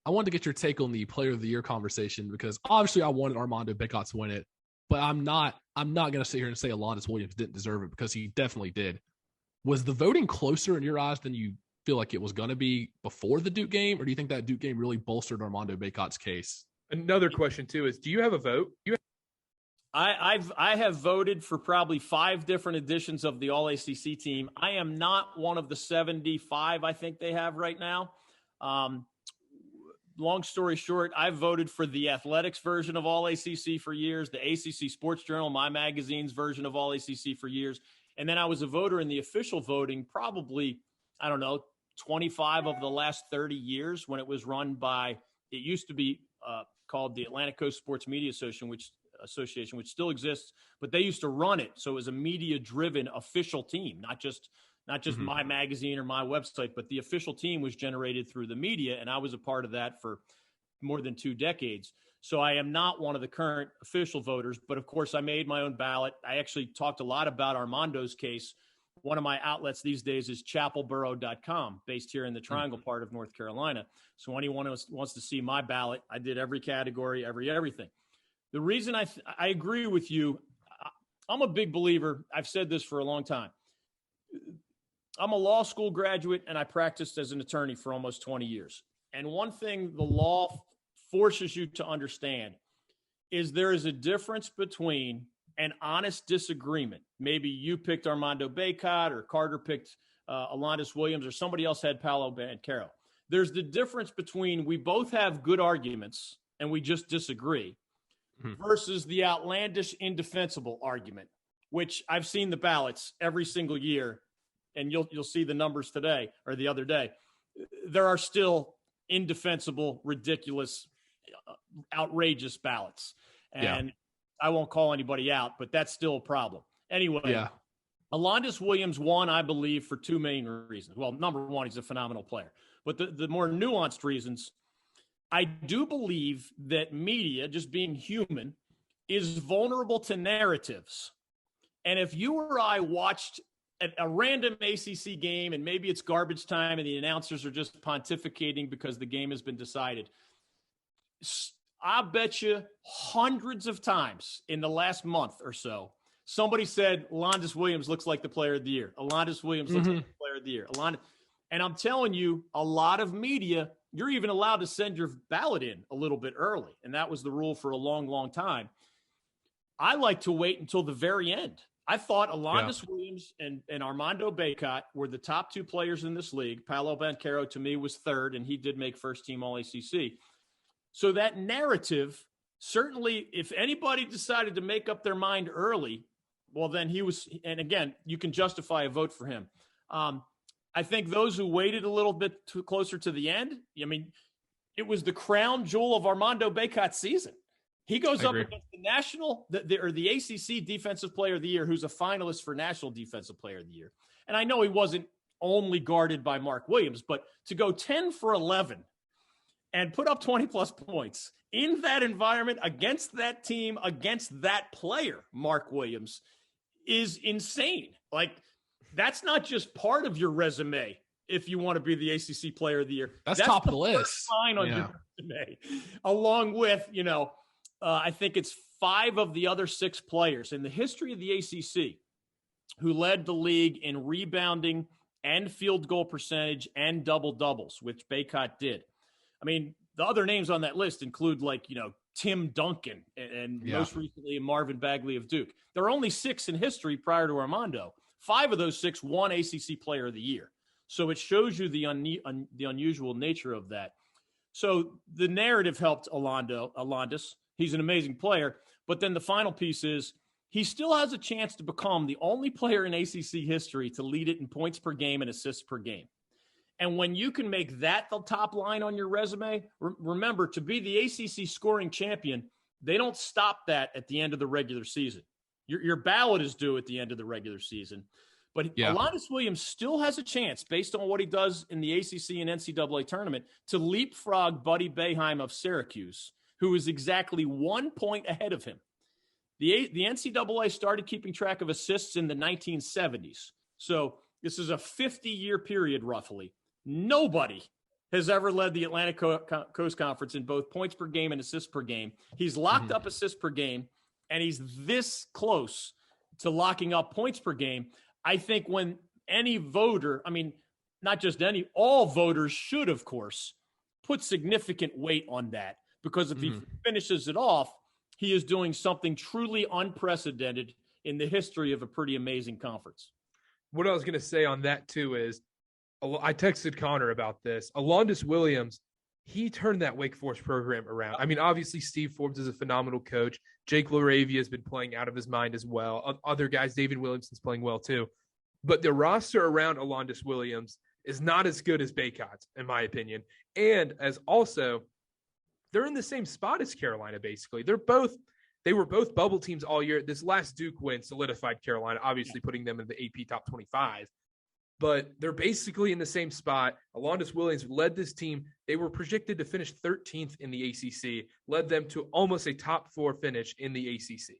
I wanted to get your take on the Player of the Year conversation because obviously I wanted Armando Bacot to win it, but I'm not going to sit here and say Alondes Williams didn't deserve it because he definitely did. Was the voting closer in your eyes than you feel like it was going to be before the Duke game, or do you think that Duke game really bolstered Armando Bacot's case? Another question too is, do you have a vote? I have voted for probably 5 different editions of the All ACC team. I am not one of the 75 I think they have right now. Long story short, I've voted for the athletics version of All ACC for years, the ACC Sports Journal, my magazine's version of All ACC for years. And then I was a voter in the official voting probably, 25 of the last 30 years when it was run by, it used to be called the Atlantic Coast Sports Media Association, which still exists, but they used to run it. So it was a media-driven official team, not just my magazine or my website, but the official team was generated through the media, and I was a part of that for more than 2 decades. So I am not one of the current official voters, but of course I made my own ballot. I actually talked a lot about Armando's case. One of my outlets these days is chapelboro.com, based here in the Triangle part of North Carolina. So anyone who wants to see my ballot, I did every category, everything. The reason I agree with you, I'm a big believer. I've said this for a long time. I'm a law school graduate, and I practiced as an attorney for almost 20 years. And one thing the law forces you to understand is there is a difference between an honest disagreement. Maybe you picked Armando Bacot or Carter picked Alondes Williams or somebody else had Paolo Banchero. There's the difference between we both have good arguments and we just disagree versus the outlandish indefensible argument, which I've seen the ballots every single year, and you'll see the numbers today or the other day. There are still indefensible, ridiculous, outrageous ballots. And I won't call anybody out, but that's still a problem. Anyway, Alondes Williams won, I believe, for 2 main reasons. Well, number one, he's a phenomenal player. But the more nuanced reasons, I do believe that media, just being human, is vulnerable to narratives. And if you or I watched a random ACC game and maybe it's garbage time and the announcers are just pontificating because the game has been decided, I bet you hundreds of times in the last month or so, somebody said, Alondes Williams looks like the player of the year. Alondes Williams looks like the player of the year. And I'm telling you, a lot of media, you're even allowed to send your ballot in a little bit early. And that was the rule for a long, long time. I like to wait until the very end. I thought Alondes Williams and Armando Bacot were the top 2 players in this league. Paolo Banchero, to me, was third, and he did make first team All ACC. So that narrative, certainly, if anybody decided to make up their mind early, well, then he was, and again, you can justify a vote for him. I think those who waited a little bit closer to the end, I mean, it was the crown jewel of Armando Bacot's season. He goes up against the ACC Defensive Player of the Year, who's a finalist for National Defensive Player of the Year. And I know he wasn't only guarded by Mark Williams, but to go 10 for 11 and put up 20-plus points in that environment against that team, against that player, Mark Williams, is insane. Like, that's not just part of your resume if you want to be the ACC Player of the Year. That's top of the list. Line on your resume, along with, I think it's 5 of the other 6 players in the history of the ACC who led the league in rebounding and field goal percentage and double-doubles, which Bacot did. I mean, the other names on that list include Tim Duncan and most recently Marvin Bagley of Duke. There are only 6 in history prior to Armando. 5 of those 6 won ACC Player of the Year. So it shows you the unusual nature of that. So the narrative helped Alondes. He's an amazing player. But then the final piece is he still has a chance to become the only player in ACC history to lead it in points per game and assists per game. And when you can make that the top line on your resume, remember, to be the ACC scoring champion, they don't stop that at the end of the regular season. Your ballot is due at the end of the regular season. But Alondes Williams still has a chance, based on what he does in the ACC and NCAA tournament, to leapfrog Buddy Boeheim of Syracuse, who is exactly 1 point ahead of him. The NCAA started keeping track of assists in the 1970s. So this is a 50-year period, roughly. Nobody has ever led the Atlantic Coast Conference in both points per game and assists per game. He's locked up assists per game, and he's this close to locking up points per game. I think when any voter, I mean, not just any, all voters should, of course, put significant weight on that, because if he finishes it off, he is doing something truly unprecedented in the history of a pretty amazing conference. What I was going to say on that, too, is I texted Connor about this. Alondes Williams, he turned that Wake Forest program around. I mean, obviously, Steve Forbes is a phenomenal coach. Jake LaRavia has been playing out of his mind as well. Other guys, David Williamson's playing well, too. But the roster around Alondes Williams is not as good as Bacot's, in my opinion. And as also, they're in the same spot as Carolina, basically. They were both bubble teams all year. This last Duke win solidified Carolina, obviously putting them in the AP top 25. But they're basically in the same spot. Alondes Williams led this team. They were projected to finish 13th in the ACC, led them to almost a top 4 finish in the ACC.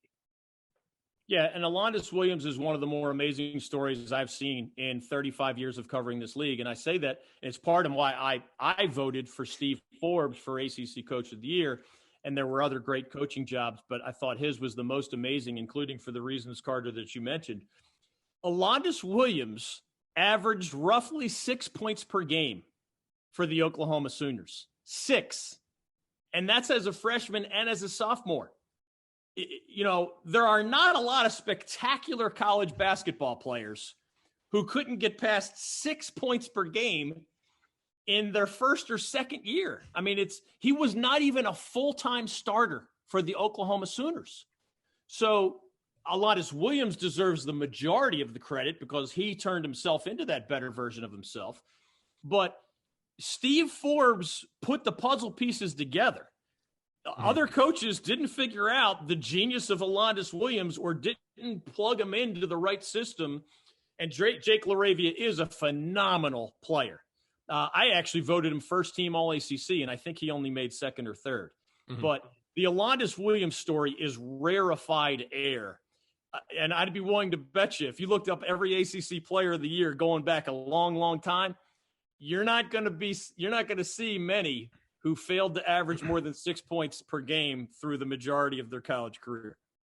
Yeah, and Alondes Williams is one of the more amazing stories I've seen in 35 years of covering this league. And I say that it's part of why I voted for Steve Forbes for ACC Coach of the Year. And there were other great coaching jobs, but I thought his was the most amazing, including for the reasons, Carter, that you mentioned. Alondes Williams averaged roughly 6 points per game for the Oklahoma Sooners. 6. And that's as a freshman and as a sophomore. You know, there are not a lot of spectacular college basketball players who couldn't get past 6 points per game in their first or second year. I mean, he was not even a full-time starter for the Oklahoma Sooners. So Alondes Williams deserves the majority of the credit because he turned himself into that better version of himself. But Steve Forbes put the puzzle pieces together. Other coaches didn't figure out the genius of Alondes Williams or didn't plug him into the right system. And Jake LaRavia is a phenomenal player. I actually voted him first team All ACC, and I think he only made second or third. But the Alondes Williams story is rarefied air. And I'd be willing to bet you, if you looked up every ACC player of the year going back a long, long time, you're not going to see many who failed to average more than 6 points per game through the majority of their college career.